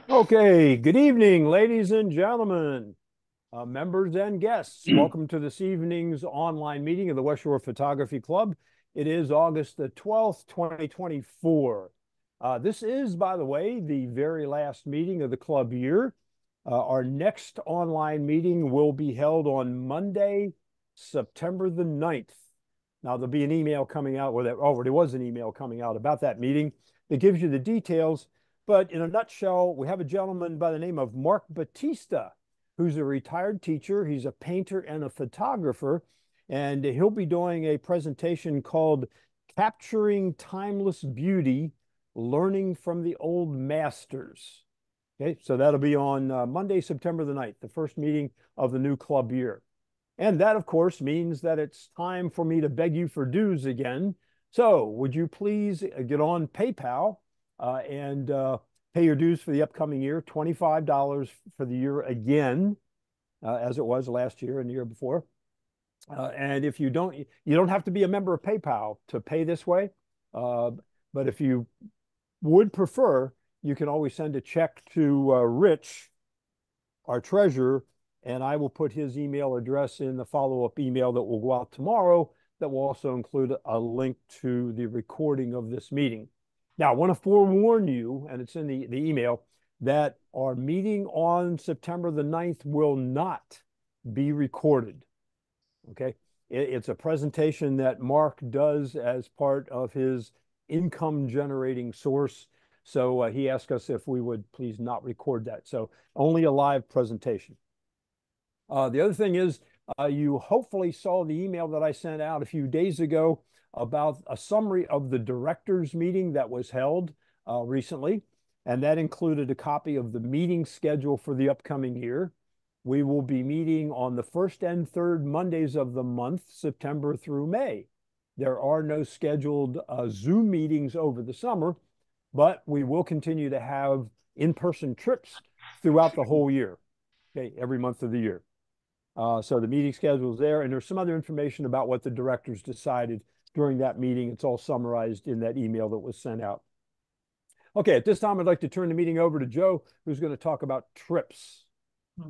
Okay, good evening, ladies and gentlemen, members and guests. Welcome to this evening's online meeting of the West Shore Photography Club. It is August the 12th, 2024. This is, by the way, the very last meeting of the club year. Our next online meeting will be held on Monday, September the 9th. Now, there'll be an email coming out, well, there already was an email coming out about that meeting that gives you the details. But in a nutshell, we have a gentleman by the name of Mark Batista, who's a retired teacher. He's a painter and a photographer, and he'll be doing a presentation called Capturing Timeless Beauty, Learning from the Old Masters. Okay, so that'll be on Monday, September the 9th, the first meeting of the new club year. And that, of course, means that it's time for me to beg you for dues again. So would you please get on PayPal and pay your dues for the upcoming year, $25 for the year again, as it was last year and the year before. And if you don't have to be a member of PayPal to pay this way. But if you would prefer, you can always send a check to Rich, our treasurer, and I will put his email address in the follow-up email that will go out tomorrow that will also include a link to the recording of this meeting. Now, I want to forewarn you, and it's in the email, that our meeting on September the 9th will not be recorded. Okay? It's a presentation that Mark does as part of his income generating source. So he asked us if we would please not record that. So only a live presentation. The other thing is, you hopefully saw the email that I sent out a few days ago about a summary of the directors meeting that was held recently. And that included a copy of the meeting schedule for the upcoming year. We will be meeting on the first and third Mondays of the month, September through May. There are no scheduled Zoom meetings over the summer, but we will continue to have in-person trips throughout the whole year, okay, every month of the year. So the meeting schedule is there, and there's some other information about what the directors decided during that meeting. It's all summarized in that email that was sent out. Okay, at this time, I'd like to turn the meeting over to Joe, who's going to talk about trips.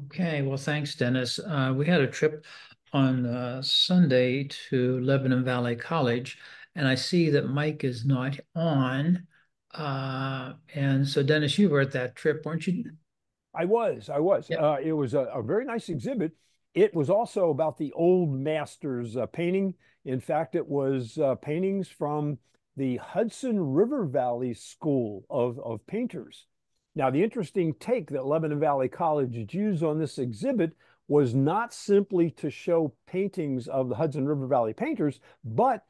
Okay, well, thanks, Dennis. We had a trip on Sunday to Lebanon Valley College, and I see that Mike is not on. And so, Dennis, you were at that trip, weren't you? I was. Yep. It was a very nice exhibit. It was also about the old masters painting. In fact, it was paintings from the Hudson River Valley School of Painters. Now, the interesting take that Lebanon Valley College used on this exhibit was not simply to show paintings of the Hudson River Valley painters, but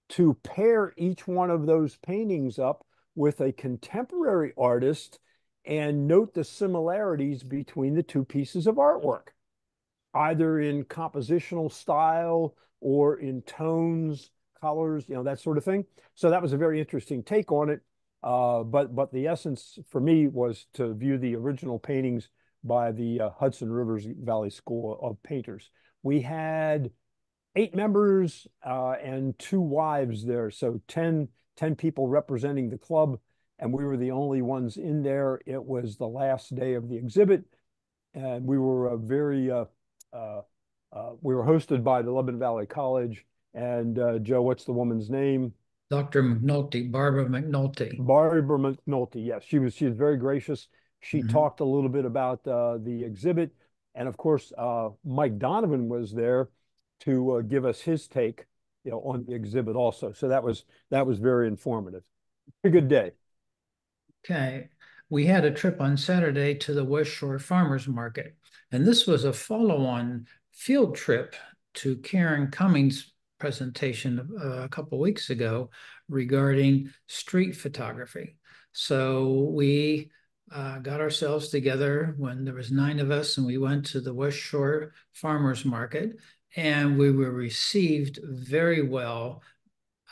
to pair each one of those paintings up with a contemporary artist and note the similarities between the two pieces of artwork, either in compositional style or in tones, colors, that sort of thing. So that was a very interesting take on it. But the essence for me was to view the original paintings by the Hudson Rivers Valley School of Painters. We had 8 members and 2 wives there, so 10 people representing the club, and we were the only ones in there. It was the last day of the exhibit, and we were we were hosted by the Lebanon Valley College. And Joe, what's the woman's name? Dr. McNulty, Barbara McNulty. Barbara McNulty. Yes, she was very gracious. She talked a little bit about the exhibit, and of course, Mike Donovan was there to give us his take, on the exhibit also. So that was very informative. A good day. Okay. We had a trip on Saturday to the West Shore Farmers Market, and this was a follow-on field trip to Karen Cummings' presentation a couple weeks ago regarding street photography. So we got ourselves together when there was 9 of us, and we went to the West Shore Farmers Market, and we were received very well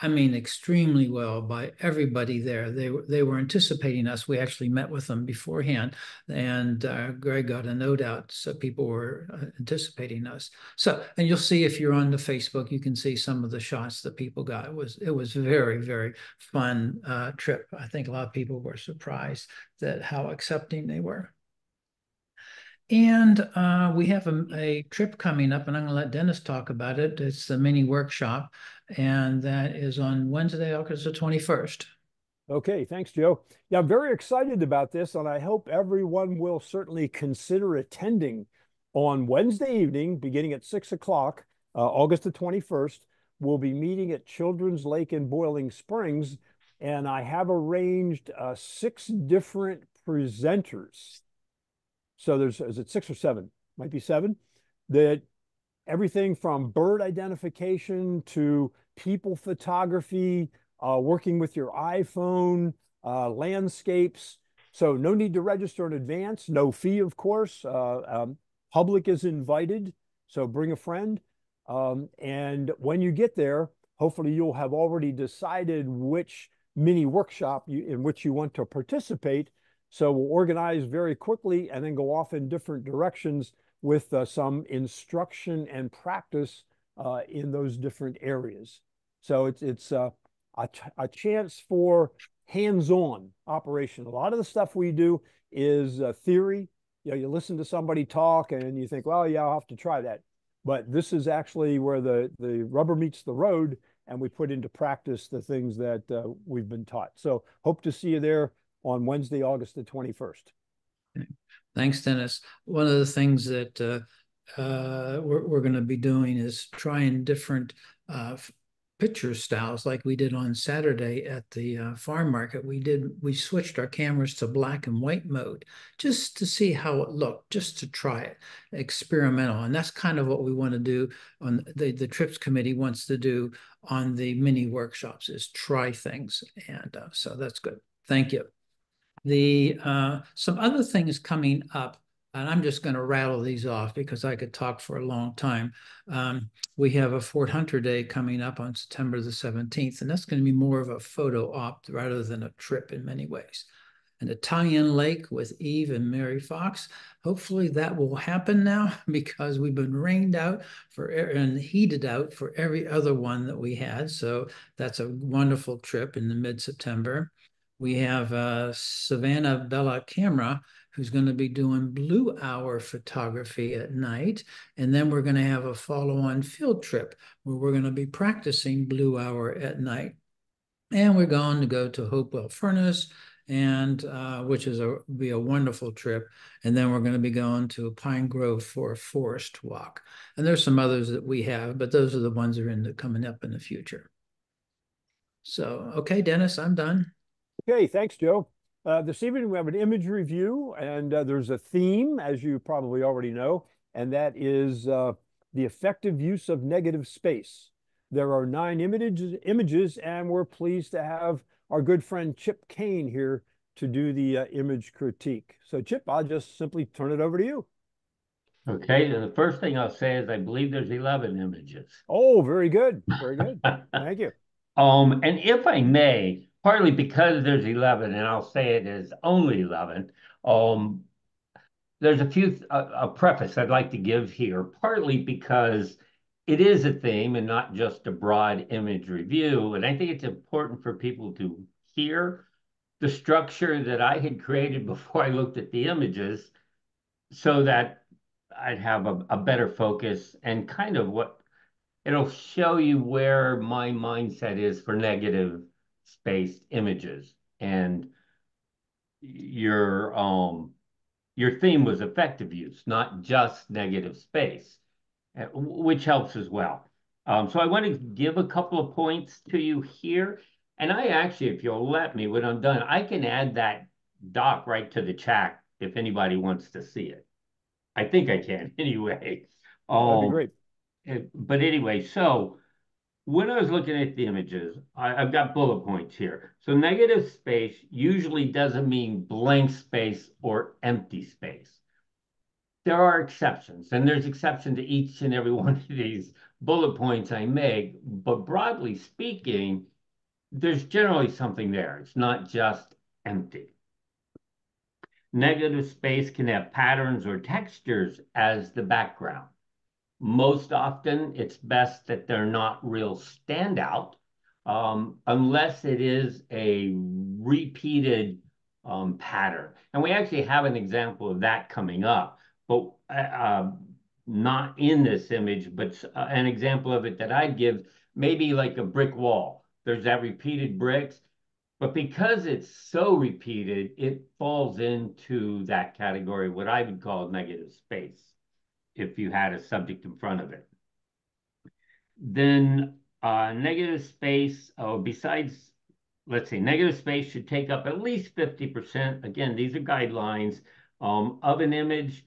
I mean, extremely well by everybody there. They were anticipating us. We actually met with them beforehand, and Greg got a note out, so people were anticipating us. So, and you'll see if you're on the Facebook, you can see some of the shots that people got. It was very fun trip. I think a lot of people were surprised that how accepting they were. And we have a trip coming up, and I'm going to let Dennis talk about it. It's the mini workshop, and that is on Wednesday, August the 21st. Okay, thanks, Joe. Yeah, I'm very excited about this, and I hope everyone will certainly consider attending on Wednesday evening, beginning at 6 o'clock, August the 21st. We'll be meeting at Children's Lake in Boiling Springs, and I have arranged 6 different presenters. So is it 6 or 7? Might be 7. That everything from bird identification to people photography, working with your iPhone, landscapes. So no need to register in advance, no fee, of course. Public is invited, so bring a friend. And when you get there, hopefully you'll have already decided which mini workshop in which you want to participate. So we'll organize very quickly and then go off in different directions with some instruction and practice in those different areas. So it's a chance for hands-on operation. A lot of the stuff we do is theory. You know, you listen to somebody talk and you think, well, yeah, I'll have to try that. But this is actually where the rubber meets the road, and we put into practice the things that we've been taught. So hope to see you there on Wednesday, August the 21st. Thanks, Dennis. One of the things that we're going to be doing is trying different picture styles like we did on Saturday at the farm market. We switched our cameras to black and white mode just to see how it looked, just to try it, experimental. And that's kind of what we want to do on the trips committee wants to do on the mini workshops, is try things. And so that's good. Thank you. Some other things coming up, and I'm just going to rattle these off because I could talk for a long time. We have a Fort Hunter Day coming up on September the 17th, and that's going to be more of a photo op rather than a trip in many ways. An Italian lake with Eve and Mary Fox. Hopefully that will happen now because we've been rained out and heated out for every other one that we had. So that's a wonderful trip in the mid-September. We have Savannah Bella Camera, who's going to be doing blue hour photography at night. And then we're going to have a follow-on field trip where we're going to be practicing blue hour at night. And we're going to go to Hopewell Furnace, and which is be a wonderful trip. And then we're going to be going to Pine Grove for a forest walk. And there's some others that we have, but those are the ones that are coming up in the future. So, okay, Dennis, I'm done. Okay, thanks, Joe. This evening we have an image review, and there's a theme, as you probably already know, and that is the effective use of negative space. There are 9 images, and we're pleased to have our good friend Chip Cain here to do the image critique. So, Chip, I'll just simply turn it over to you. Okay, the first thing I'll say is I believe there's 11 images. Oh, very good. Very good. Thank you. And if I may, partly because there's 11, and I'll say it is only 11, there's a preface I'd like to give here, partly because it is a theme and not just a broad image review. And I think it's important for people to hear the structure that I had created before I looked at the images so that I'd have a better focus and kind of what it'll show you where my mindset is for negative spaced images. And your theme was effective use, not just negative space, which helps as well. So I want to give a couple of points to you here. And I actually, if you'll let me, when I'm done, I can add that doc right to the chat if anybody wants to see it. I think I can anyway. That'd be great. But anyway, so when I was looking at the images, I've got bullet points here. So negative space usually doesn't mean blank space or empty space. There are exceptions, and there's exception to each and every one of these bullet points I make. But broadly speaking, there's generally something there. It's not just empty. Negative space can have patterns or textures as the background. Most often, it's best that they're not real standout, unless it is a repeated pattern. And we actually have an example of that coming up, but not in this image, but an example of it that I'd give, maybe like a brick wall. There's that repeated bricks, but because it's so repeated, it falls into that category, what I would call negative space, if you had a subject in front of it. Then negative space, besides, let's say negative space should take up at least 50%. Again, these are guidelines of an image.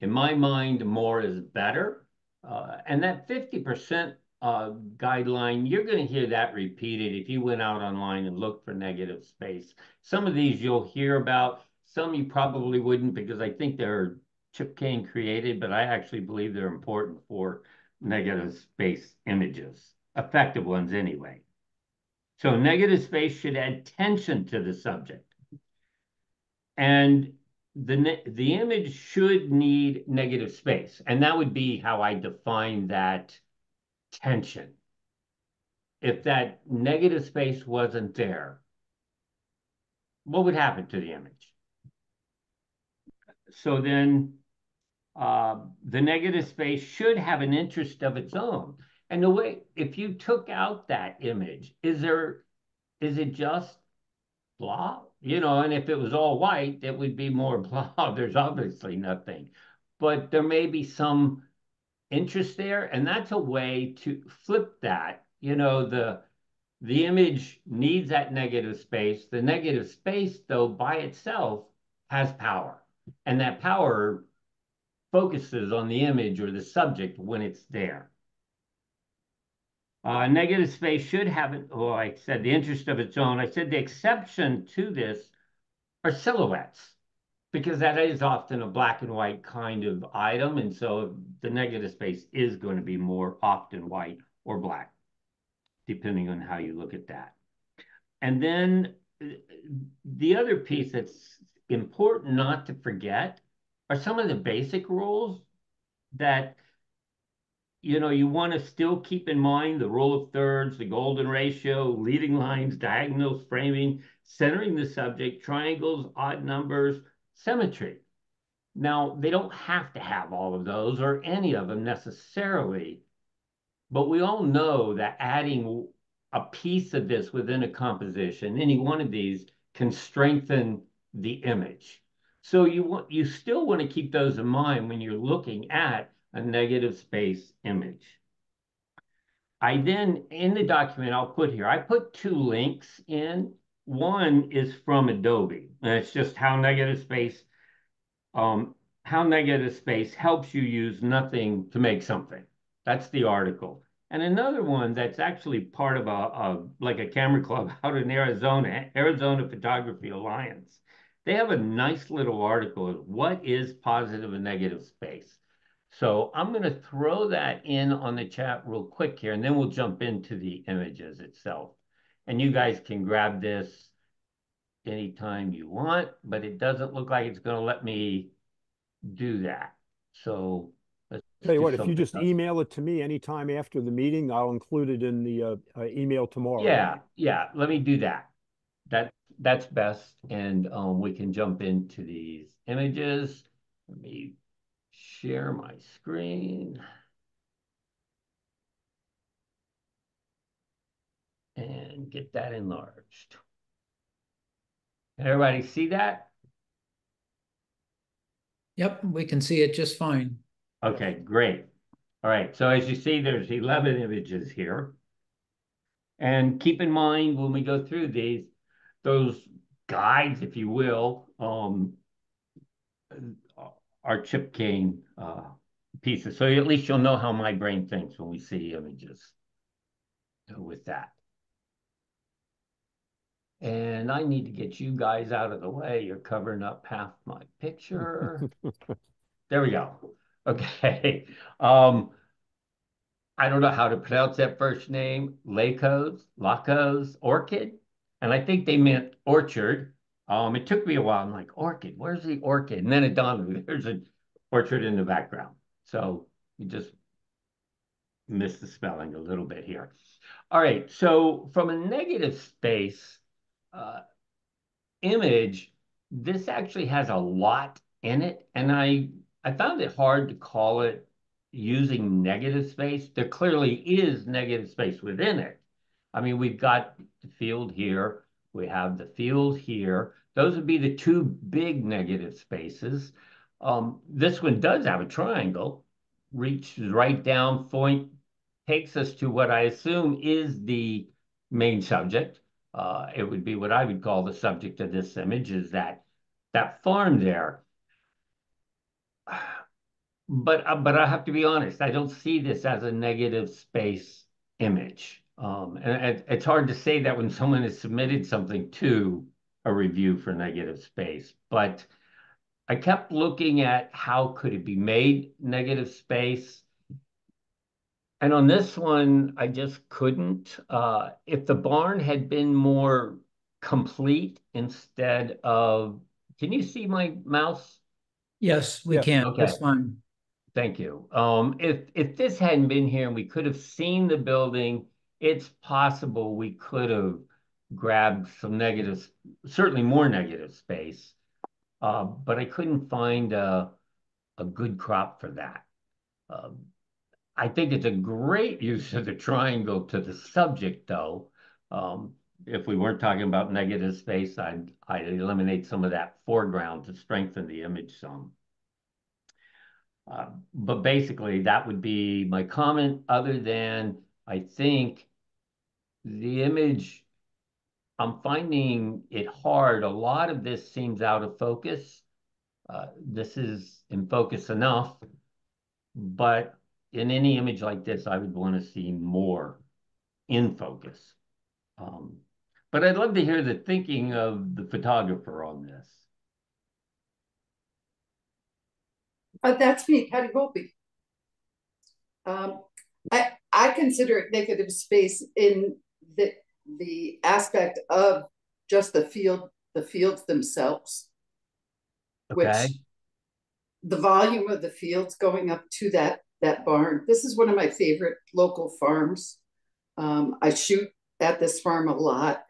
In my mind, more is better. And that 50% guideline, you're going to hear that repeated if you went out online and looked for negative space. Some of these you'll hear about, some you probably wouldn't, because I think they're Chip Cain created, but I actually believe they're important for negative space images, effective ones anyway. So negative space should add tension to the subject. And the image should need negative space. And that would be how I define that tension. If that negative space wasn't there, what would happen to the image? So then the negative space should have an interest of its own. And the way, if you took out that image, is it just blah? You know, and if it was all white, it would be more blah. There's obviously nothing. But there may be some interest there, and that's a way to flip that. You know, the image needs that negative space. The negative space, though, by itself has power. And that power focuses on the image or the subject when it's there. Negative space should have, I said, the interest of its own. I said the exception to this are silhouettes, because that is often a black and white kind of item. And so the negative space is going to be more often white or black, depending on how you look at that. And then the other piece that's important not to forget are some of the basic rules that you want to still keep in mind: the rule of thirds, the golden ratio, leading lines, diagonals, framing, centering the subject, triangles, odd numbers, symmetry. Now, they don't have to have all of those or any of them necessarily, but we all know that adding a piece of this within a composition, any one of these, can strengthen the image. So you still want to keep those in mind when you're looking at a negative space image. I then, in the document I'll put here, I put two links in. One is from Adobe, and it's just how negative space helps you use nothing to make something. That's the article. And another one that's actually part of like a camera club out in Arizona, Arizona Photography Alliance. They have a nice little article of what is positive and negative space. So I'm going to throw that in on the chat real quick here, and then we'll jump into the images itself. And you guys can grab this anytime you want, but it doesn't look like it's going to let me do that. So let's Tell you do what, if you just something else. email it to me anytime after the meeting, I'll include it in the email tomorrow. Yeah, let me do that. That's best. And we can jump into these images. Let me share my screen and get that enlarged. Can everybody see that? Yep, we can see it just fine. Okay, great. All right, so as you see, there's 11 images here. And keep in mind when we go through these, those guides, if you will, are Chip Cain pieces. So at least you'll know how my brain thinks when we see images with that. And I need to get you guys out of the way. You're covering up half my picture. There we go. Okay. Um, I don't know how to pronounce that first name. Lacos, Orchid. And I think they meant orchard. It took me a while. I'm like, orchid, where's the orchid? And then it dawned on me, there's an orchard in the background. So you just missed the spelling a little bit here. All right. So from a negative space, uh, image, this actually has a lot in it, and I found it hard to call it using negative space. There clearly is negative space within it. I mean, we've got the field here, we have the field here. Those would be the two big negative spaces. This one does have a triangle, reaches right down, point takes us to what I assume is the main subject. It would be what I would call the subject of this image is that farm there. But I have to be honest, I don't see this as a negative space image. And it's hard to say that when someone has submitted something to a review for negative space. But I kept looking at how could it be made negative space. And on this one, I just couldn't. If the barn had been more complete instead of, can you see my mouse? Yes, we Yeah. can. Okay, That's fine. thank you. If this hadn't been here and we could have seen the building, it's possible we could have grabbed some negative, certainly more negative space. But I couldn't find a good crop for that. Um, I think it's a great use of the triangle to the subject, though. If we weren't talking about negative space, I'd eliminate some of that foreground to strengthen the image some. But basically, that would be my comment, other than I think the image, I'm finding it hard. A lot of this seems out of focus. This is in focus enough, but in any image like this, I would want to see more in focus. Um, but I'd love to hear the thinking of the photographer on this. That's me, Patty Volpe. I consider it negative space in the aspect of just the fields themselves, Okay. which the volume of the fields going up to that barn. This is one of my favorite local farms. I shoot at this farm a lot.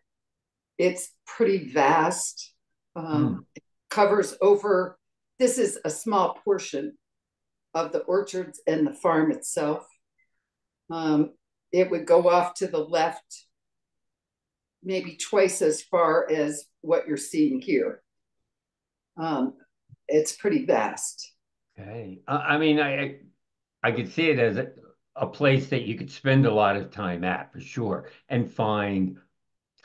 It's pretty vast. It covers over. This is a small portion of the orchards and the farm itself. It would go off to the left, maybe twice as far as what you're seeing here. It's pretty vast. Okay. I mean, I could see it as a place that you could spend a lot of time at for sure and find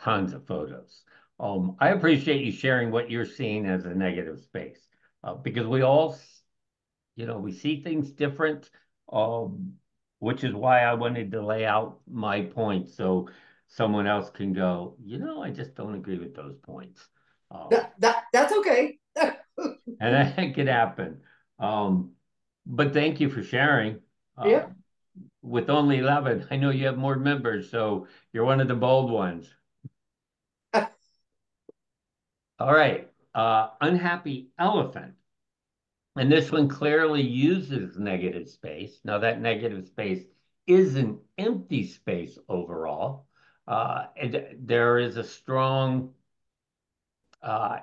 tons of photos. I appreciate you sharing what you're seeing as a negative space because we all, we see things different, which is why I wanted to lay out my points so someone else can go, I just don't agree with those points. That's okay. And that could happen. Um, but thank you for sharing. Yeah. With only 11, I know you have more members, so you're one of the bold ones. All right. Unhappy elephant. And this one clearly uses negative space. Now, that negative space is an empty space overall. There is a strong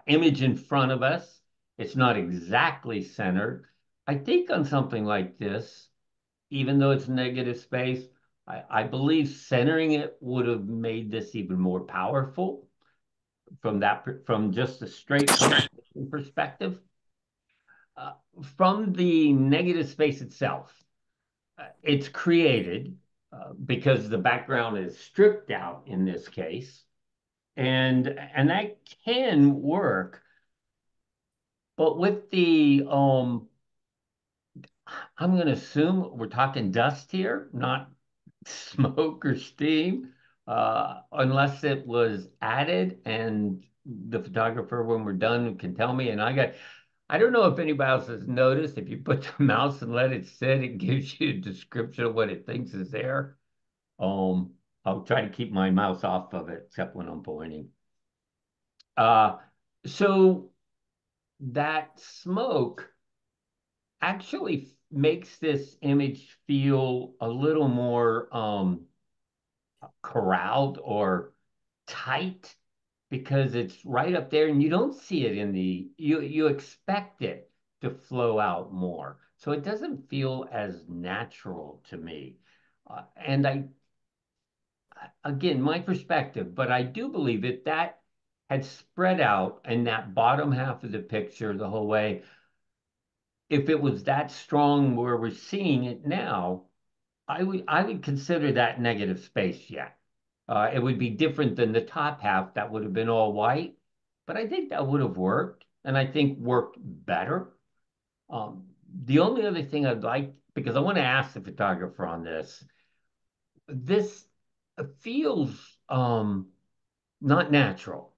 image in front of us. It's not exactly centered. I think on something like this, even though it's negative space, I believe centering it would have made this even more powerful from just a straight composition perspective. Uh, from the negative space itself, it's created because the background is stripped out in this case, and that can work. But with the I'm going to assume we're talking dust here, not smoke or steam, unless it was added and the photographer, when we're done, can tell me. And I don't know if anybody else has noticed, if you put the mouse and let it sit, it gives you a description of what it thinks is there. Um, I'll try to keep my mouse off of it, except when I'm pointing. Uh, so that smoke actually makes this image feel a little more corralled or tight because it's right up there and you don't see it in you expect it to flow out more. So it doesn't feel as natural to me. And again, my perspective, but I do believe if that had spread out in that bottom half of the picture the whole way, if it was that strong where we're seeing it now, I would consider that negative space yet. It would be different than the top half that would have been all white, but I think that would have worked, and I think worked better. Um, the only other thing I'd like, because I want to ask the photographer on this feels not natural.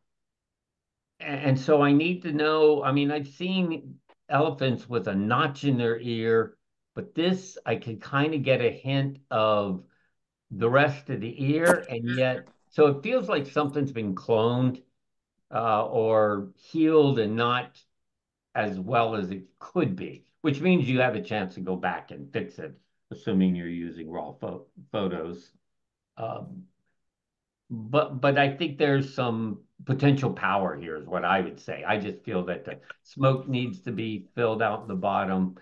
And so I need to know, I mean, I've seen elephants with a notch in their ear, but this I can kind of get a hint of the rest of the ear, and yet, so it feels like something's been cloned or healed and not as well as it could be, which means you have a chance to go back and fix it, assuming you're using raw photos. Um, but I think there's some potential power here, is what I would say. I just feel that the smoke needs to be filled out in the bottom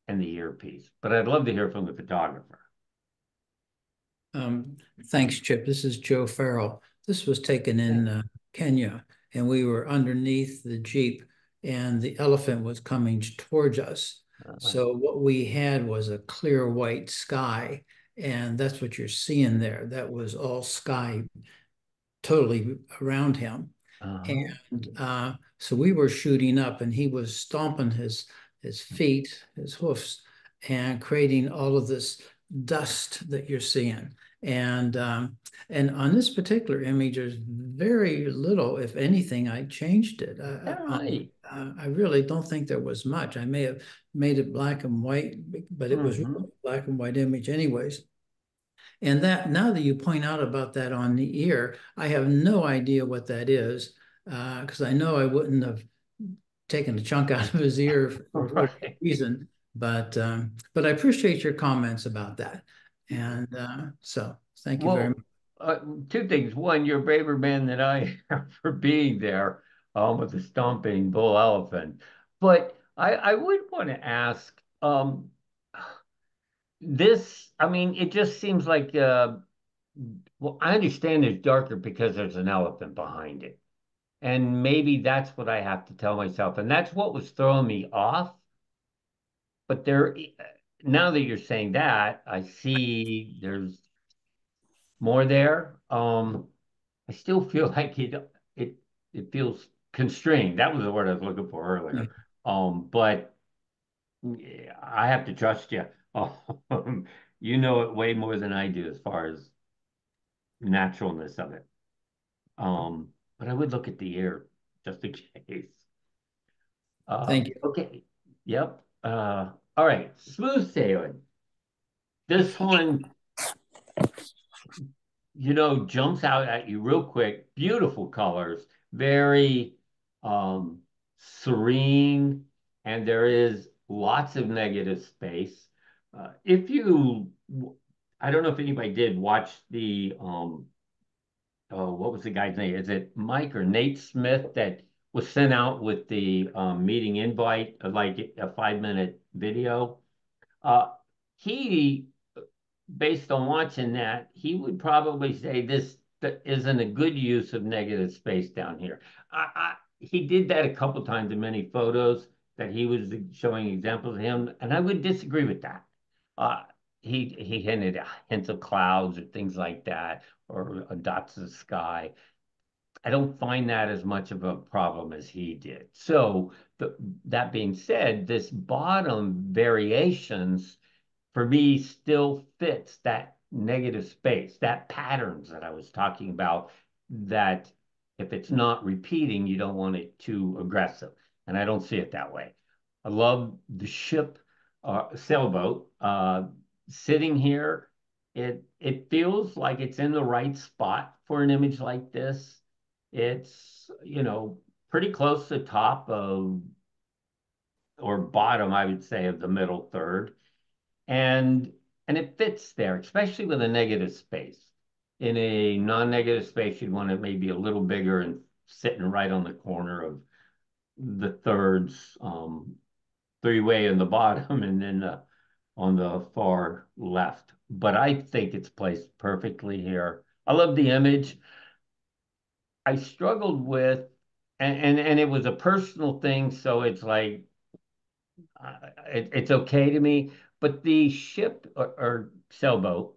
and the earpiece. But I'd love to hear from the photographer. Thanks, Chip. This is Joe Farrell. This was taken in Kenya, and we were underneath the Jeep, and the elephant was coming towards us. So what we had was a clear white sky, and that's what you're seeing there. That was all sky totally around him. And so we were shooting up, and he was stomping his feet, his hoofs, and creating all of this dust that you're seeing. And on this particular image, there's very little, if anything. I changed it. I really don't think there was much. I may have made it black and white, but it was really a black and white image anyways. And that, now that you point out about that on the ear, I have no idea what that is, because I know I wouldn't have taken a chunk out of his ear for whatever reason. But I appreciate your comments about that. And so thank you very much. Two things. One, you're a braver man than I am for being there with the stomping bull elephant. But I would want to ask, this, I mean, it just seems like, well, I understand it's darker because there's an elephant behind it. And maybe that's what I have to tell myself. And that's what was throwing me off. But now that you're saying that, I see there's more there. I still feel like it feels constrained. That was the word I was looking for earlier. But yeah, I have to trust you. You know it way more than I do as far as naturalness of it. But I would look at the ear just in case. Thank you. Okay. Yep. All right. Smooth sailing. This one, jumps out at you real quick. Beautiful colors, very serene, and there is lots of negative space. If you, I don't know if anybody did watch the oh, what was the guy's name? Is it Mike or Nate Smith that was sent out with the meeting invite, like a 5-minute video? Uh, he, based on watching that, he would probably say this isn't a good use of negative space down here. He did that a couple times in many photos that he was showing examples of him, and I would disagree with that. Uh, he hinted at hints of clouds or things like that, or dots of the sky. I don't find that as much of a problem as he did. So that being said, this bottom variations for me still fits that negative space, that patterns that I was talking about, that if it's not repeating, you don't want it too aggressive. And I don't see it that way. I love the ship, sailboat, sitting here. It feels like it's in the right spot for an image like this. It's, pretty close to top of or bottom, I would say, of the middle third. And and it fits there, especially with a negative space. In a non-negative space, you'd want it maybe a little bigger and sitting right on the corner of the thirds, three-way in the bottom, and then on the far left. But I think it's placed perfectly here. I love the image. I struggled with, and it was a personal thing, so it's like it's okay to me. But the ship or sailboat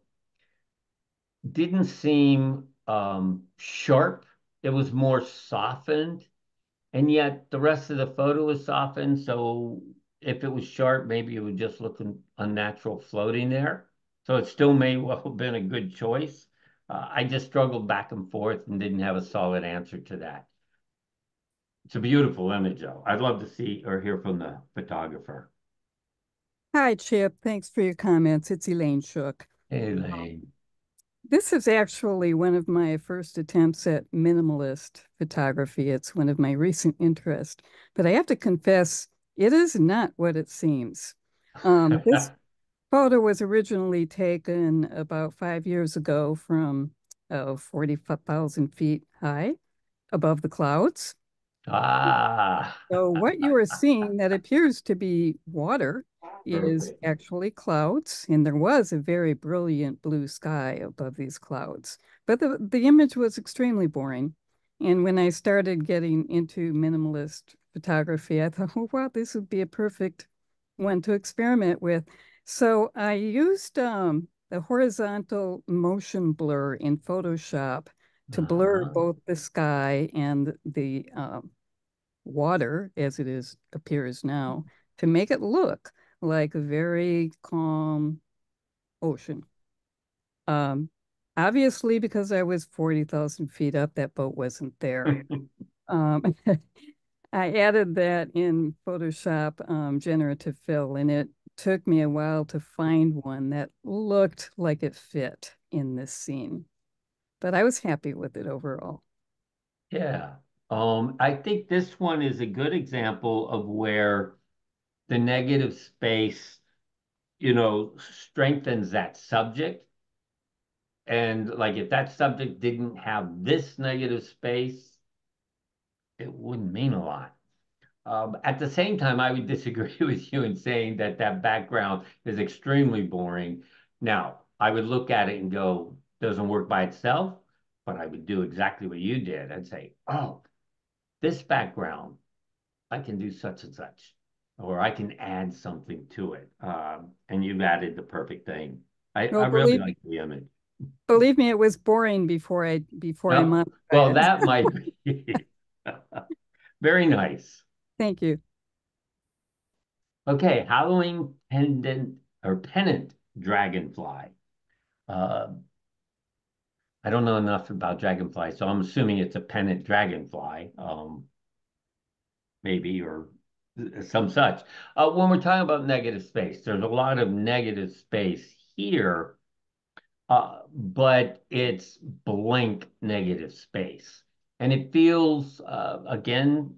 didn't seem sharp. It was more softened, and yet the rest of the photo was softened. So if it was sharp, maybe it would just look unnatural floating there. So it still may well have been a good choice. I just struggled back and forth and didn't have a solid answer to that. It's a beautiful image, though. I'd love to see or hear from the photographer. Hi, Chip. Thanks for your comments. It's Elaine Shook. Hey, Lane. This is actually one of my first attempts at minimalist photography. It's one of my recent interests, but I have to confess, it is not what it seems. This photo was originally taken about 5 years ago from 40,000 feet high above the clouds. Ah, So what you are seeing that appears to be water is perfect. actually clouds, and there was a very brilliant blue sky above these clouds. But the image was extremely boring. And when I started getting into minimalist photography, I thought, oh, wow, this would be a perfect one to experiment with. So I used the horizontal motion blur in Photoshop to blur Uh-huh. both the sky and the water as appears now to make it look like a very calm ocean. Um, Obviously, because I was 40,000 feet up, that boat wasn't there. Um, I added that in Photoshop generative fill, and it took me a while to find one that looked like it fit in this scene. But I was happy with it overall. Yeah. I think this one is a good example of where the negative space, strengthens that subject. And like if that subject didn't have this negative space, it wouldn't mean a lot. At the same time, I would disagree with you in saying that that background is extremely boring. Now, I would look at it and go, doesn't work by itself, but I would do exactly what you did. I'd say, oh, this background, I can do such and such, or I can add something to it. And you've added the perfect thing. I Well, really like the image. believe me, it was boring before I Oh, modified well, it. that might be very nice. Thank you. Okay, Halloween pennant dragonfly. Uh, I don't know enough about dragonfly, so I'm assuming it's a pennant dragonfly, maybe, or some such. When we're talking about negative space, there's a lot of negative space here, but it's blank negative space. And it feels, again,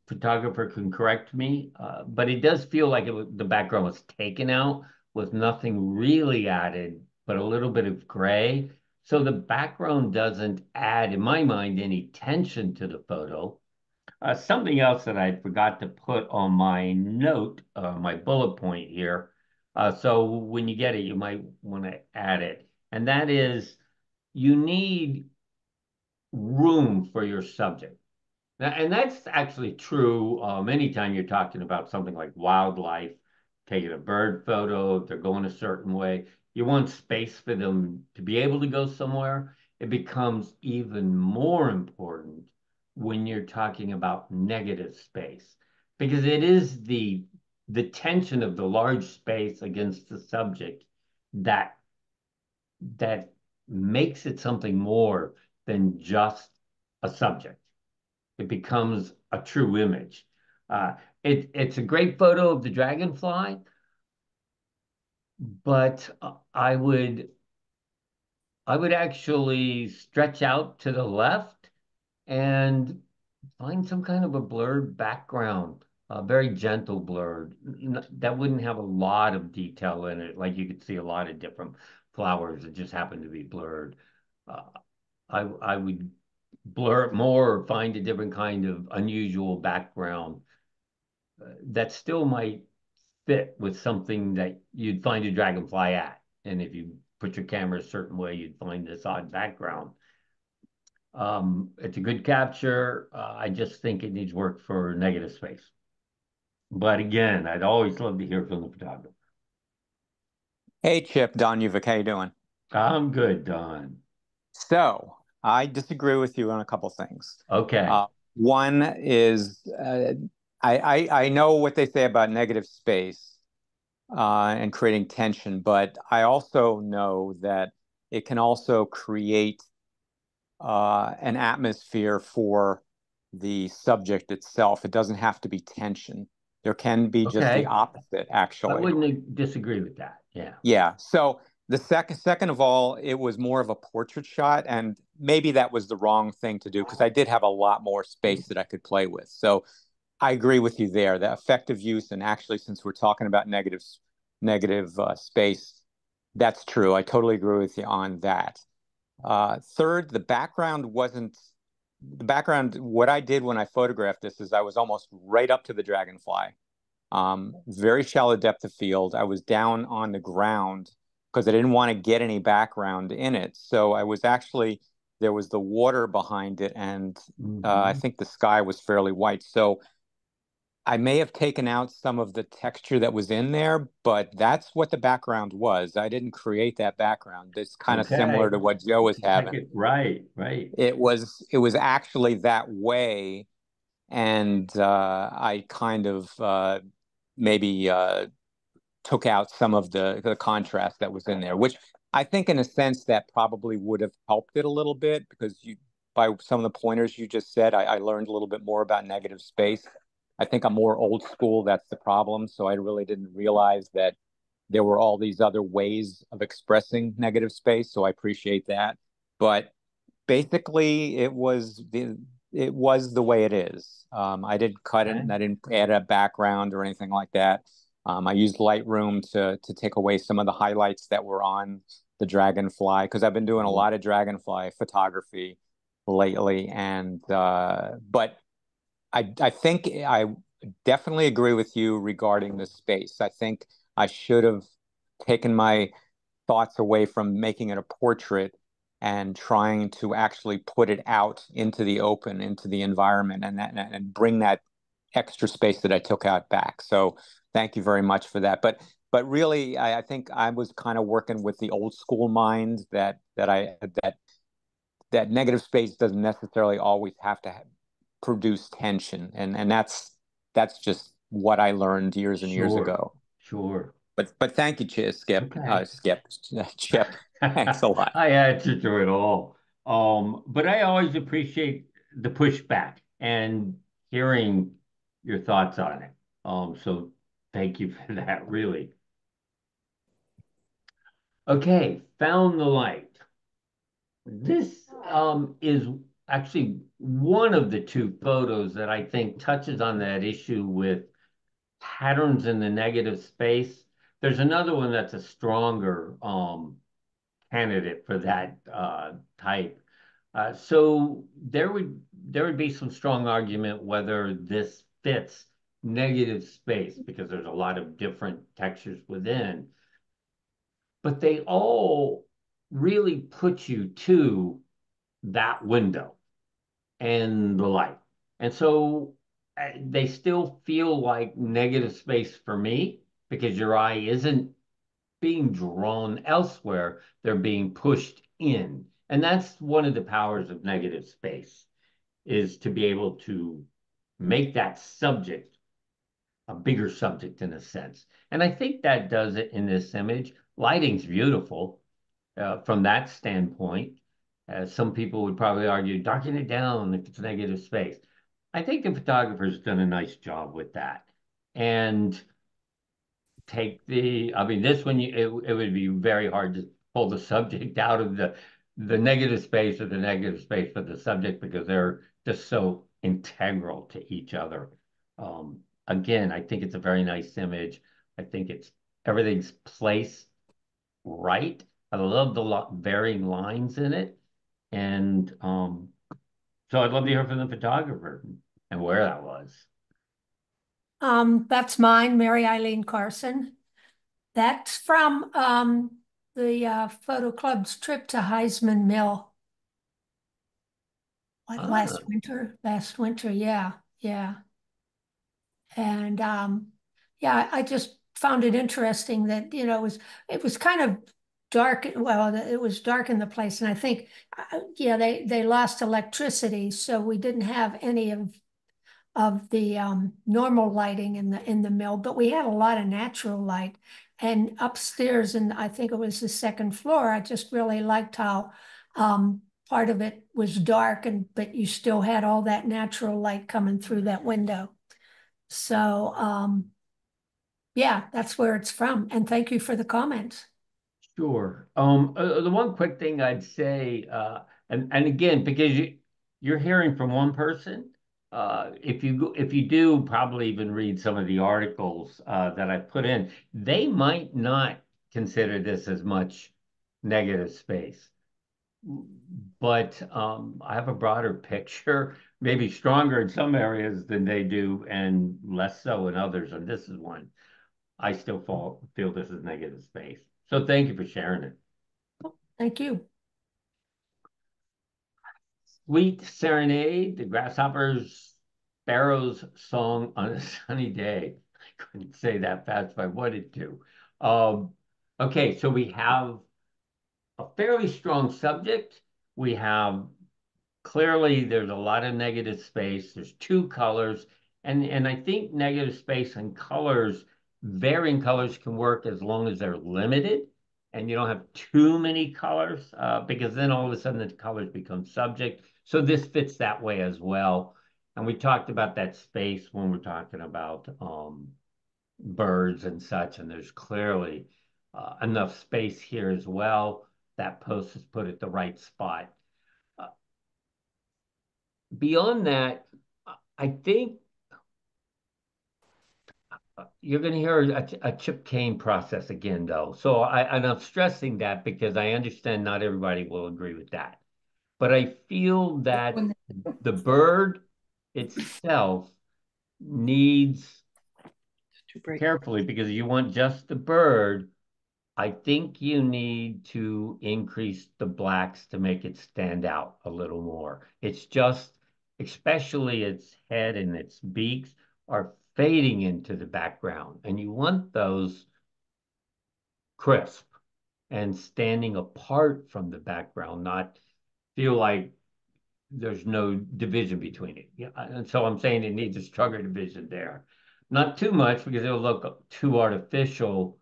photographer can correct me, but it does feel like the background was taken out with nothing really added, but a little bit of gray. So the background doesn't add, in my mind, any tension to the photo. Something else that I forgot to put on my note, my bullet point here. So when you get it, you might want to add it. And that is you need room for your subject. And that's actually true anytime you're talking about something like wildlife, taking a bird photo, if they're going a certain way, you want space for them to be able to go somewhere. It becomes even more important when you're talking about negative space because it is the tension of the large space against the subject that that makes it something more than just a subject. It becomes a true image. It's a great photo of the dragonfly, but I would actually stretch out to the left and find some kind of a blurred background, a very gentle blurred. That wouldn't have a lot of detail in it, like you could see a lot of different flowers that just happen to be blurred. Uh, I would blur it more or find a different kind of unusual background that still might fit with something that you'd find a dragonfly at. And if you put your camera a certain way, you'd find this odd background. It's a good capture. I just think it needs work for negative space. But again, I'd always love to hear from the photographer. Hey, Chip, Don Uvik, how you doing? I'm good, Don. So I disagree with you on a couple things. Okay. One is I know what they say about negative space and creating tension, but I also know that it can also create an atmosphere for the subject itself. It doesn't have to be tension. There can be just the Okay. opposite, I actually. wouldn't disagree with that. Yeah. Yeah. So the second of all, it was more of a portrait shot, and maybe that was the wrong thing to do because I did have a lot more space that I could play with. So I agree with you there. The effective use, and actually, since we're talking about negative space, that's true. I totally agree with you on that. Third, the background wasn't the background. What I did when I photographed this is I was almost right up to the dragonfly. Very shallow depth of field. I was down on the ground because I didn't want to get any background in it. So I was actually, there was the water behind it, and I think the sky was fairly white. So I may have taken out some of the texture that was in there, but that's what the background was. I didn't create that background. It's kind of similar to what Joe was having. Right, right. It was actually that way, and I kind of maybe took out some of the contrast that was in there, which I think in a sense that probably would have helped it a little bit because by some of the pointers you just said, I learned a little bit more about negative space. I think I'm more old school. That's the problem. So I really didn't realize that there were all these other ways of expressing negative space. So I appreciate that. But basically, it was the way it is. I didn't cut it, and I didn't add a background or anything like that. I used Lightroom to take away some of the highlights that were on the dragonfly because I've been doing a lot of dragonfly photography lately, and but I think I definitely agree with you regarding the space. I think I should have taken my thoughts away from making it a portrait and trying to actually put it out into the open, into the environment, and bring that extra space that I took out back. So thank you very much for that. But really, I think I was kind of working with the old school mind that negative space doesn't necessarily always have to produce tension, and that's just what I learned years and years ago. Sure. But thank you, Skip. Okay. Chip. Thanks a lot. I answer to it all. But I always appreciate the pushback and hearing your thoughts on it. So thank you for that, really. Okay, found the light. This is actually one of the two photos that I think touches on that issue with patterns in the negative space. There's another one that's a stronger candidate for that type. So there would be some strong argument whether this fits negative space because there's a lot of different textures within, but they all really put you to that window and the light. And so they still feel like negative space for me because your eye isn't being drawn elsewhere, they're being pushed in. And that's one of the powers of negative space is to be able to make that subject a bigger subject in a sense. And I think that does it in this image. Lighting's beautiful from that standpoint. Some people would probably argue, darken it down if it's negative space. I think the photographer's done a nice job with that. And I mean, this one, it would be very hard to pull the subject out of the negative space or the negative space for the subject because they're just so integral to each other. Again, I think it's a very nice image. I think everything's placed right. I love the varying lines in it. And so I'd love to hear from the photographer and where that was. That's mine, Mary Eileen Carson. That's from the photo club's trip to Heisman Mill. Like last winter, yeah. And yeah, I just found it interesting that, it was kind of dark. Well, it was dark in the place. And I think, yeah, they lost electricity. So we didn't have any of the normal lighting in the mill, but we had a lot of natural light. And upstairs, and I think it was the second floor, I just really liked how part of it was dark, but you still had all that natural light coming through that window. So yeah, that's where it's from. And thank you for the comments. Sure. The one quick thing I'd say, and again, because you're hearing from one person, if you do probably even read some of the articles that I put in, they might not consider this as much negative space. But I have a broader picture, maybe stronger in some areas than they do, and less so in others. And this is one I still feel this is negative space. So thank you for sharing it. Thank you. Sweet Serenade, the Grasshopper's Sparrow's Song on a Sunny Day. I couldn't say that fast if I wanted to. Okay, so we have a fairly strong subject. We have clearly there's a lot of negative space. There's two colors, and I think negative space and colors, varying colors can work as long as they're limited, and you don't have too many colors, because then all of a sudden the colors become subject. So this fits that way as well. And we talked about that space when we're talking about birds and such, and there's clearly enough space here as well. That post is put at the right spot. Beyond that, I think you're going to hear a chip Cain process again, though. So and I'm stressing that because I understand not everybody will agree with that. But I feel that the bird itself needs carefully, because you want just the bird. I think you need to increase the blacks to make it stand out a little more. It's just, especially its head and its beaks are fading into the background, and you want those crisp and standing apart from the background, not feel like there's no division between it. Yeah, and so I'm saying it needs a stronger division there. Not too much because it'll look too artificial,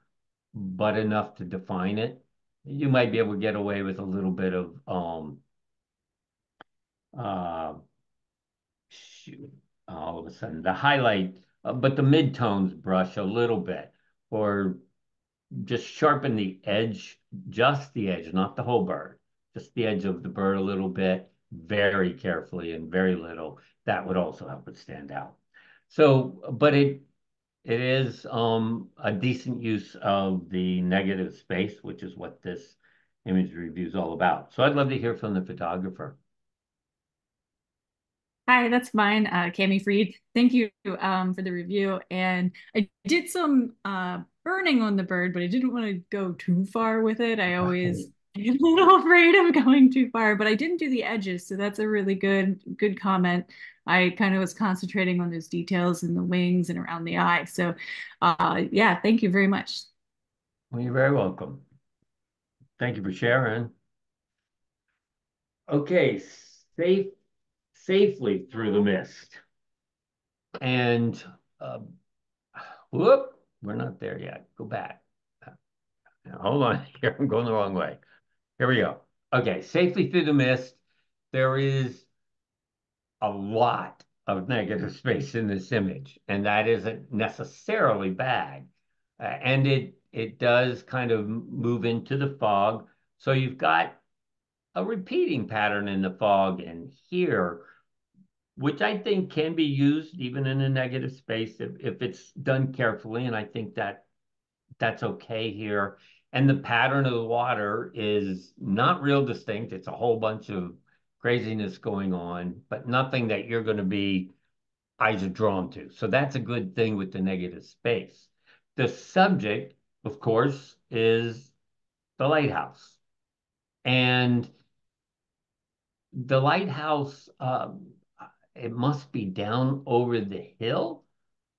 but enough to define it. You might be able to get away with a little bit of shoot, all of a sudden the highlight, but the midtones brush a little bit, or just sharpen the edge, just the edge, not the whole bird, just the edge of the bird a little bit, very carefully and very little. That would also help it stand out. So, but it is a decent use of the negative space, which is what this image review is all about. So I'd love to hear from the photographer. Hi, that's mine, Cami Freed. Thank you for the review. And I did some burning on the bird, but I didn't want to go too far with it. I always get a little afraid of going too far, but I didn't do the edges, so that's a really good comment. I kind of was concentrating on those details in the wings and around the eye. So yeah, thank you very much. Well, you're very welcome. Thank you for sharing. Okay, safely through the mist. And whoop, we're not there yet. Go back. Now, hold on here. I'm going the wrong way. Here we go. Okay, safely through the mist. There is a lot of negative space in this image, and that isn't necessarily bad. And it does kind of move into the fog. So you've got a repeating pattern in the fog and here, which I think can be used even in a negative space if it's done carefully. And I think that that's okay here. And the pattern of the water is not real distinct. It's a whole bunch of craziness going on, but nothing that you're going to be eyes are drawn to. So that's a good thing with the negative space. The subject, of course, is the lighthouse. And the lighthouse, it must be down over the hill.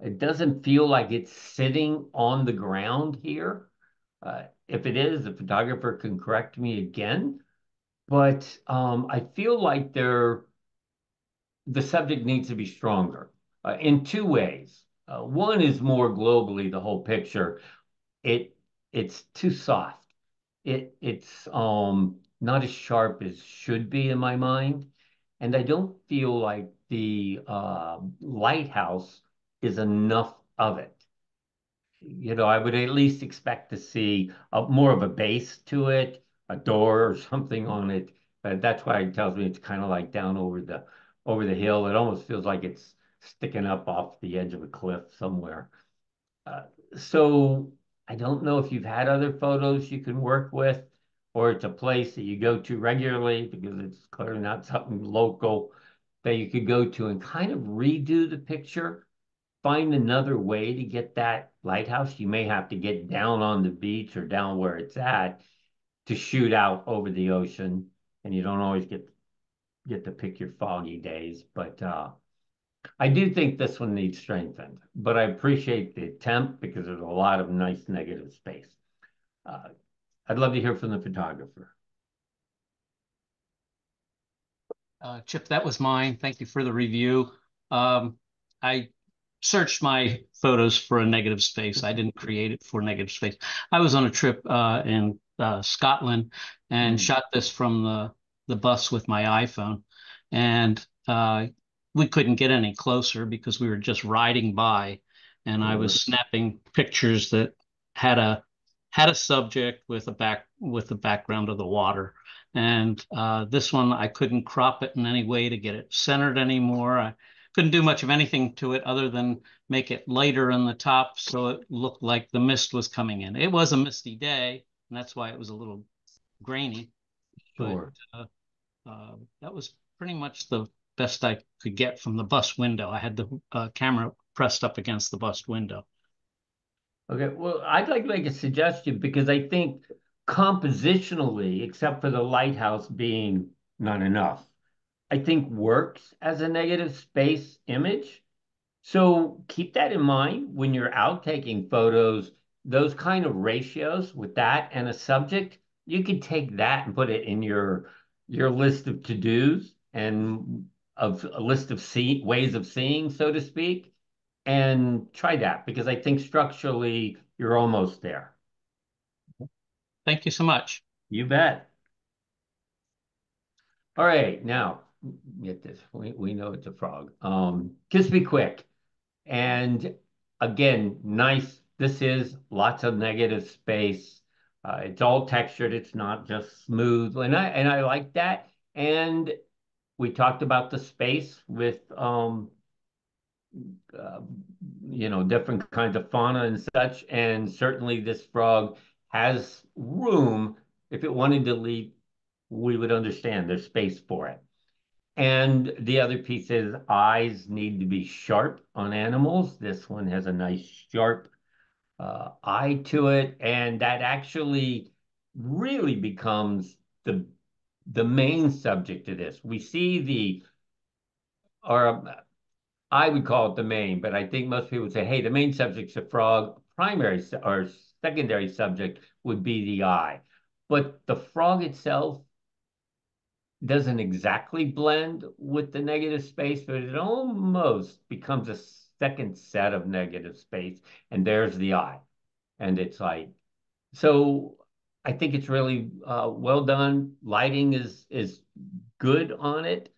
It doesn't feel like it's sitting on the ground here. If it is, the photographer can correct me again. But I feel like the subject needs to be stronger in two ways. One is more globally the whole picture. It it's too soft. It's not as sharp as should be in my mind, and I don't feel like the lighthouse is enough of it. I would at least expect to see more of a base to it, a door or something on it. That's why it tells me it's kind of like down over the hill. It almost feels like it's sticking up off the edge of a cliff somewhere. Uh, so I don't know if you've had other photos you can work with, or it's a place that you go to regularly because it's clearly not something local that you could go to and kind of redo the picture, find another way to get that lighthouse. You may have to get down on the beach or down where it's at to shoot out over the ocean, and you don't always get to pick your foggy days. But I do think this one needs strengthened, but I appreciate the attempt because there's a lot of nice negative space. Uh, I'd love to hear from the photographer. Chip, that was mine. Thank you for the review. I searched my photos for a negative space. I didn't create it for negative space. I was on a trip in Scotland and shot this from the bus with my iPhone. And we couldn't get any closer because we were just riding by. And I was snapping pictures that had a subject with the background of the water. And this one, I couldn't crop it in any way to get it centered anymore. I couldn't do much of anything to it other than make it lighter in the top so it looked like the mist was coming in. It was a misty day, and that's why it was a little grainy. Sure. But that was pretty much the best I could get from the bus window. I had the camera pressed up against the bus window. Okay, well, I'd like to make a suggestion because I think compositionally, except for the lighthouse being not enough, I think works as a negative space image. So keep that in mind when you're out taking photos, those kind of ratios with that and a subject, you could take that and put it in your list of to-dos and of a list of ways of seeing, so to speak, and try that because I think structurally you're almost there. Thank you so much. You bet. All right, now get this. We know it's a frog. Just be quick. And again, nice. This is lots of negative space. It's all textured. It's not just smooth. And I like that. And we talked about the space with uh, different kinds of fauna and such. And certainly this frog has room. If it wanted to leap, we would understand there's space for it. And the other piece is eyes need to be sharp on animals. This one has a nice sharp eye to it, and that actually really becomes the main subject of this. We see or I would call it the main, but I think most people would say, hey, the main subject's a frog. Primary or secondary subject would be the eye. But the frog itself doesn't exactly blend with the negative space, but it almost becomes a second set of negative space. And there's the eye. And it's like, so I think it's really well done. Lighting is good on it.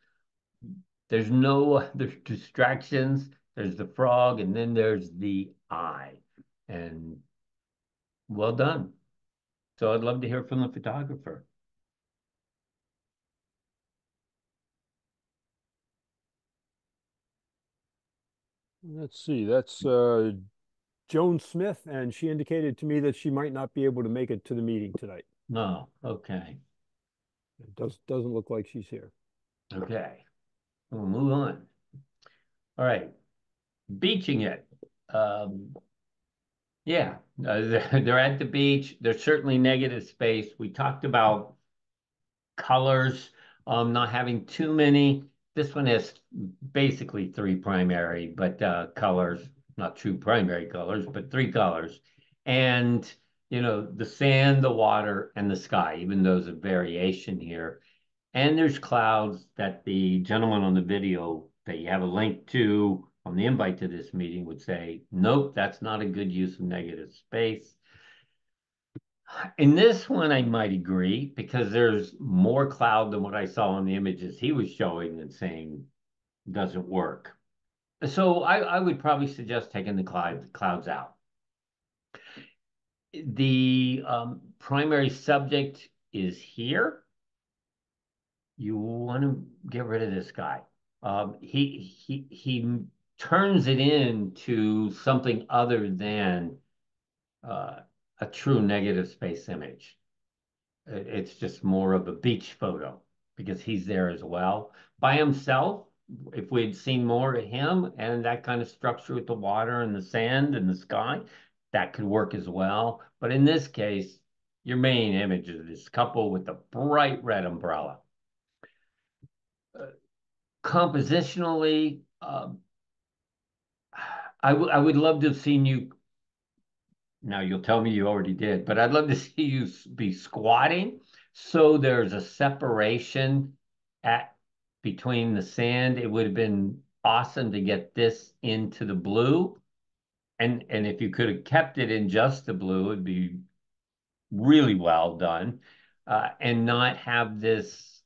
There's no there's distractions. There's the frog, and then there's the eye. And well done. So I'd love to hear from the photographer. Let's see. That's Joan Smith, and she indicated to me that she might not be able to make it to the meeting tonight. No, okay. It doesn't look like she's here. Okay. We'll move on. All right. Beaching it. Yeah, they're at the beach. There's certainly negative space. We talked about colors, not having too many. This one has basically three primary, but colors, not true primary colors, but three colors. And, the sand, the water, and the sky, even though there's a variation here. And there's clouds that the gentleman on the video that you have a link to on the invite to this meeting would say, nope, that's not a good use of negative space. In this one, I might agree because there's more cloud than what I saw in the images he was showing and saying doesn't work. So I would probably suggest taking the clouds out. The primary subject is here. You want to get rid of this guy. He turns it into something other than a true negative space image. It's just more of a beach photo because he's there as well. By himself, if we'd seen more of him and that kind of structure with the water and the sand and the sky, that could work as well. But in this case, your main image is this couple with the bright red umbrella. Compositionally, I would love to have seen you. Now you'll tell me you already did, but I'd love to see you be squatting so there's a separation at between the sand. It would have been awesome to get this into the blue. And if you could have kept it in just the blue, it'd be really well done. And not have this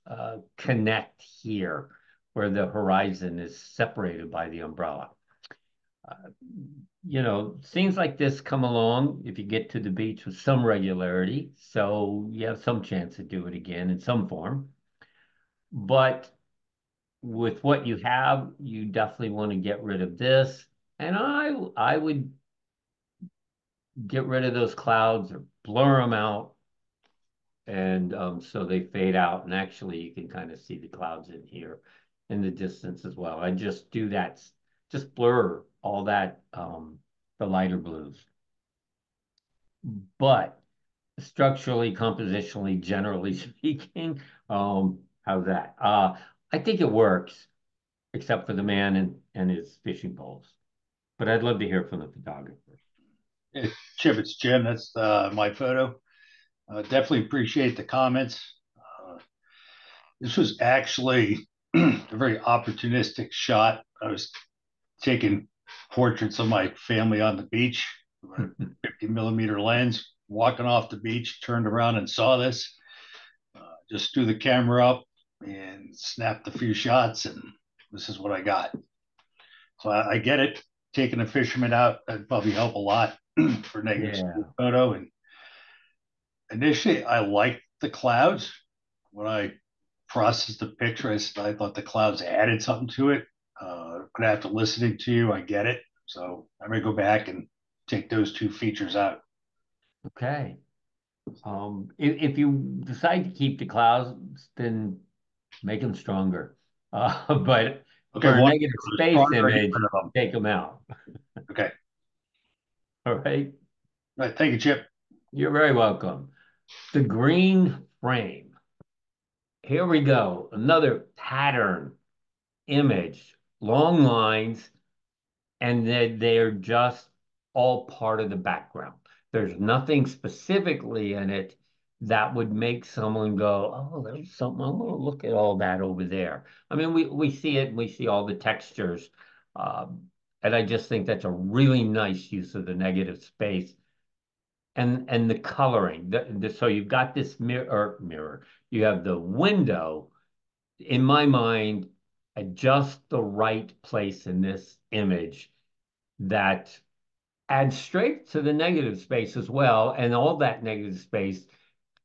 connect here where the horizon is separated by the umbrella. Things like this come along if you get to the beach with some regularity. So you have some chance to do it again in some form. But with what you have, you definitely want to get rid of this. And I would get rid of those clouds or blur them out. And so they fade out. And actually, you can kind of see the clouds in here in the distance as well. I just do that, just blur all that, the lighter blues. But structurally, compositionally, generally speaking, how's that? I think it works, except for the man and his fishing poles. But I'd love to hear from the photographer. Hey, Chip, it's Jim. That's my photo. Definitely appreciate the comments. This was actually a very opportunistic shot. I was taking portraits of my family on the beach, 50 millimeter lens, walking off the beach, turned around and saw this. Just threw the camera up and snapped a few shots, and this is what I got. So I get it. Taking a fisherman out, that'd probably help a lot for negative photo. And initially, I liked the clouds. When I processed the picture, I thought the clouds added something to it. But after listening to you, I get it. So I'm going to go back and take those two features out. Okay. If you decide to keep the clouds, then make them stronger. But okay, for a negative space image, take them out. Okay. All right. All right. Thank you, Chip. You're very welcome. The green frame. Here we go. Another pattern image, long lines, and they're just all part of the background. There's nothing specifically in it that would make someone go, oh, there's something. I'm going to look at all that over there. I mean, we see it, and we see all the textures. And I just think that's a really nice use of the negative space and the coloring. So you've got this mirror. You have the window. In my mind, at just the right place in this image that adds strength to the negative space as well. And all that negative space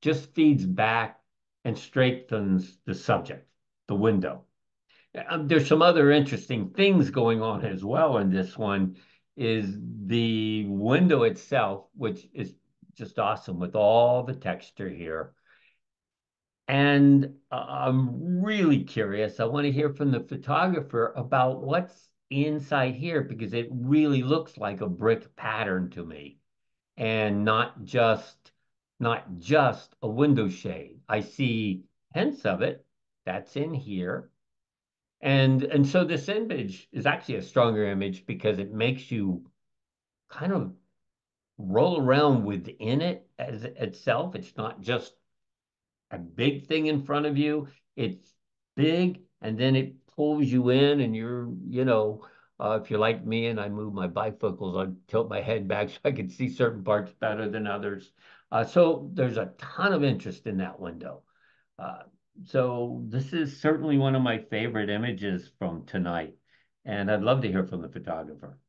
just feeds back and strengthens the subject, the window. There's some other interesting things going on as well in this one is the window itself, which is just awesome with all the texture here. And I'm really curious. I want to hear from the photographer about what's inside here because it really looks like a brick pattern to me and not just a window shade. I see hints of it. That's in here. And so this image is actually a stronger image because it makes you kind of roll around within it as itself. It's not just a big thing in front of you. It's big, and then it pulls you in, and if you're like me and I move my bifocals, I tilt my head back so I can see certain parts better than others. So there's a ton of interest in that window. Uh, so this is certainly one of my favorite images from tonight, and I'd love to hear from the photographer.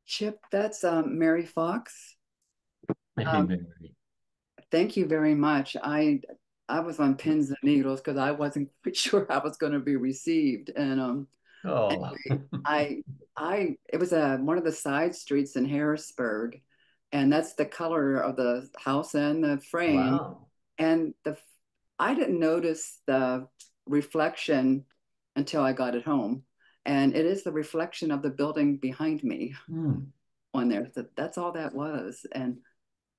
Chip, that's Mary Fox. Hey, Mary. Thank you very much. I was on pins and needles because I wasn't quite sure I was going to be received, and Oh, it was one of the side streets in Harrisburg, and that's the color of the house and the frame. wow. And I didn't notice the reflection until I got it home, and it is the reflection of the building behind me on there. That's all that was, and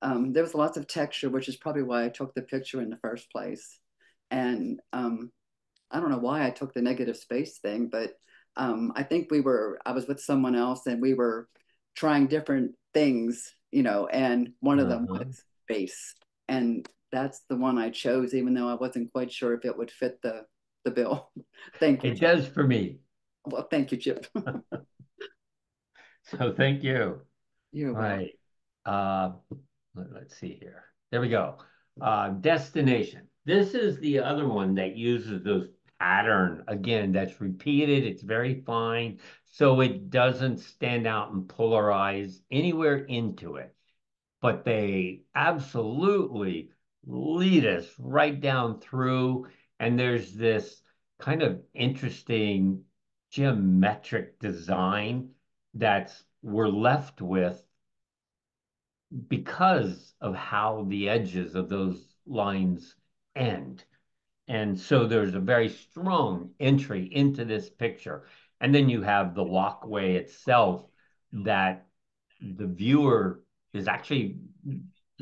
there was lots of texture, which is probably why I took the picture in the first place. And I don't know why I took the negative space thing, but I think I was with someone else and we were trying different things, and one of them was space. And that's the one I chose, even though I wasn't quite sure if it would fit the bill. Thank you. It does for me. Well, thank you, Chip. So thank you. You're All welcome. right. Let's see here. There we go. Destination. This is the other one that uses those pattern again that's repeated. It's very fine, so it doesn't stand out and polarize anywhere into it. But they absolutely lead us right down through, and there's this kind of interesting geometric design that's we're left with because of how the edges of those lines end. And so there's a very strong entry into this picture. And then you have the walkway itself that the viewer is actually,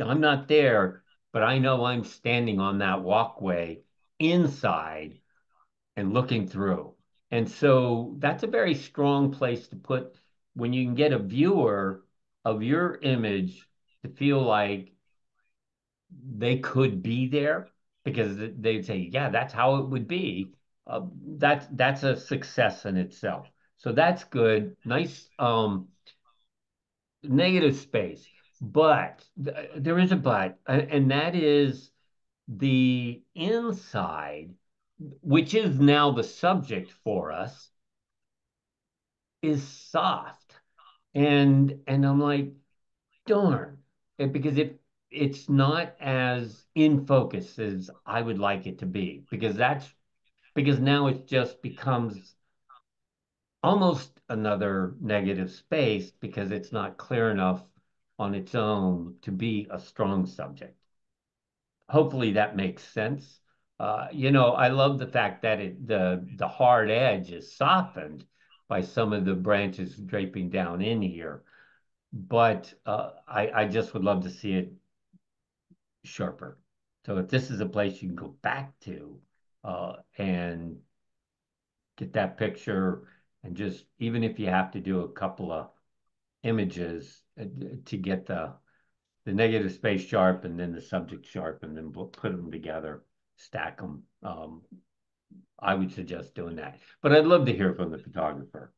I'm not there, but I know I'm standing on that walkway inside and looking through. And so that's a very strong place to put when you can get a viewer of your image to feel like they could be there because they'd say, yeah, that's how it would be. That's a success in itself. So that's good. Nice negative space. But there is a but, and that is the inside, which is now the subject for us, is soft. And I'm like, darn, because it's not as in focus as I would like it to be, because now it just becomes almost another negative space because it's not clear enough on its own to be a strong subject. Hopefully that makes sense. I love the fact that the hard edge is softened by some of the branches draping down in here, but I just would love to see it sharper. So if this is a place you can go back to and get that picture, and just even if you have to do a couple of images to get the negative space sharp and then the subject sharp and then put them together, stack them. I would suggest doing that. But I'd love to hear from the photographer.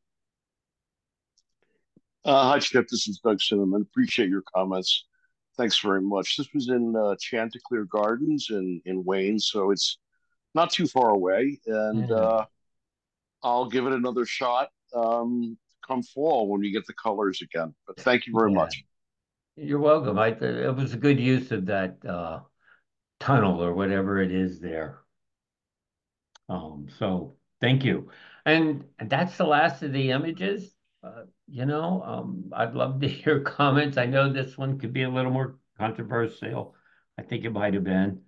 Hi, Chip. This is Doug Cinnamon. Appreciate your comments. Thanks very much. This was in Chanticleer Gardens in Wayne, so it's not too far away. And I'll give it another shot come fall when we get the colors again. But thank you very Yeah. much. You're welcome. It was a good use of that tunnel or whatever it is there. So thank you. And that's the last of the images. I'd love to hear comments. I know this one could be a little more controversial. I think it might have been.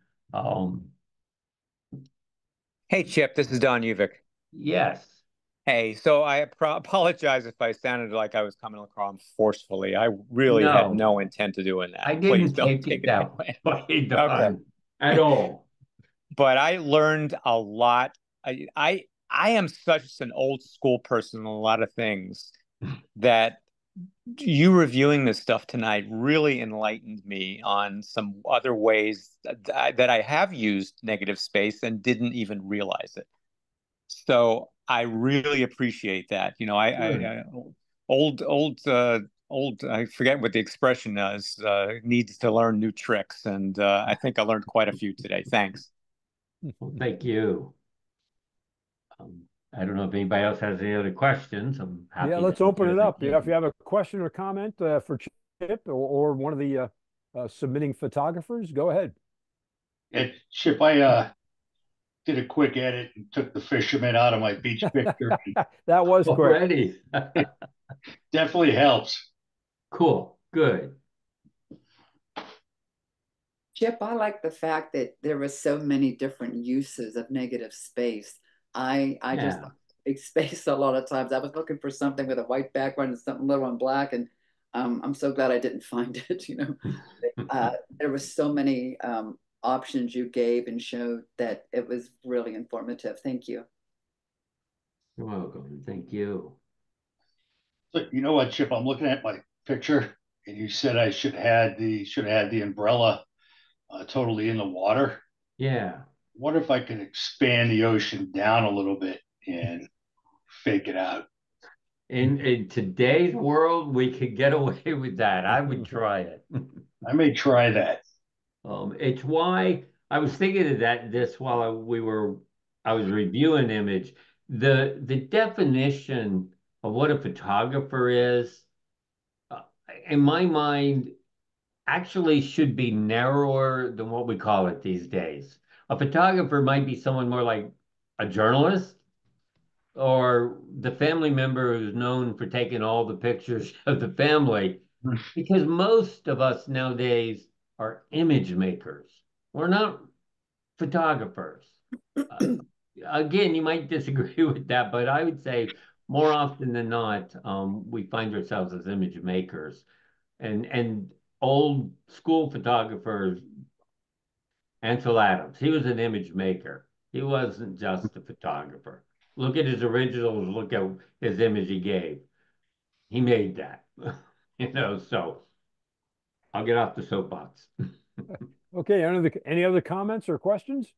Hey, Chip, this is Don Uvik. Yes. Hey, so I apologize if I sounded like I was coming across forcefully. I really had No, no intent of doing that. I Please didn't don't take take it it that that way. way, Don, Okay. at all. But I learned a lot. I am such an old school person in a lot of things that you reviewing this stuff tonight really enlightened me on some other ways that I have used negative space and didn't even realize it. So I really appreciate that. You know, old, I forget what the expression is, needs to learn new tricks. And I think I learned quite a few today. Thanks. Well, thank you. I don't know if anybody else has any other questions. I'm happy. Yeah, to let's open answer it up. them. Yeah, if you have a question or comment for Chip or one of the submitting photographers, go ahead. Yeah, Chip, I did a quick edit and took the fisherman out of my beach picture. That was quick. Already. Definitely helps. Cool. Good. Chip, I like the fact that there were so many different uses of negative space. I just Yeah. big space a lot of times. I was looking for something with a white background and something little on black, and I'm so glad I didn't find it. There were so many options you gave and showed that it was really informative. Thank you. You're welcome. Thank you. So you know what, Chip? I'm looking at my picture, and you said I should have had the umbrella totally in the water. Yeah. What if I could expand the ocean down a little bit and fake it out? In today's world, we could get away with that. I would try it. I may try that. It's why I was thinking of this while I was reviewing image. The definition of what a photographer is, uh, in my mind, actually should be narrower than what we call it these days. A photographer might be someone more like a journalist or the family member who's known for taking all the pictures of the family, because most of us nowadays are image makers. We're not photographers. Again, you might disagree with that, but I would say more often than not, we find ourselves as image makers. And old school photographers, Ansel Adams, he was an image maker. He wasn't just a photographer. Look at his originals, look at his image he gave. He made that. So I'll get off the soapbox. Okay, any other comments or questions?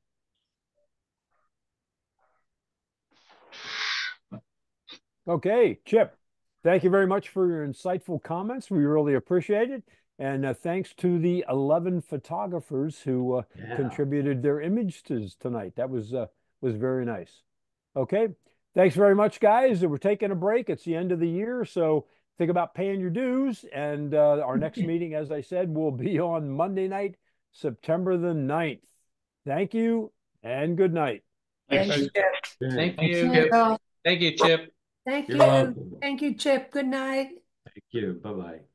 Okay, Chip, thank you very much for your insightful comments. We really appreciate it. And thanks to the 11 photographers who contributed their images tonight. That was very nice. Okay, thanks very much, guys. We're taking a break. It's the end of the year, so think about paying your dues. And our next meeting, as I said, will be on Monday night, September the 9th. Thank you and good night. Thanks, Chip. Thank Thank you. you. Thank you, Chip. Thank You're you. welcome. Thank you, Chip. Good night. Thank you. Bye-bye.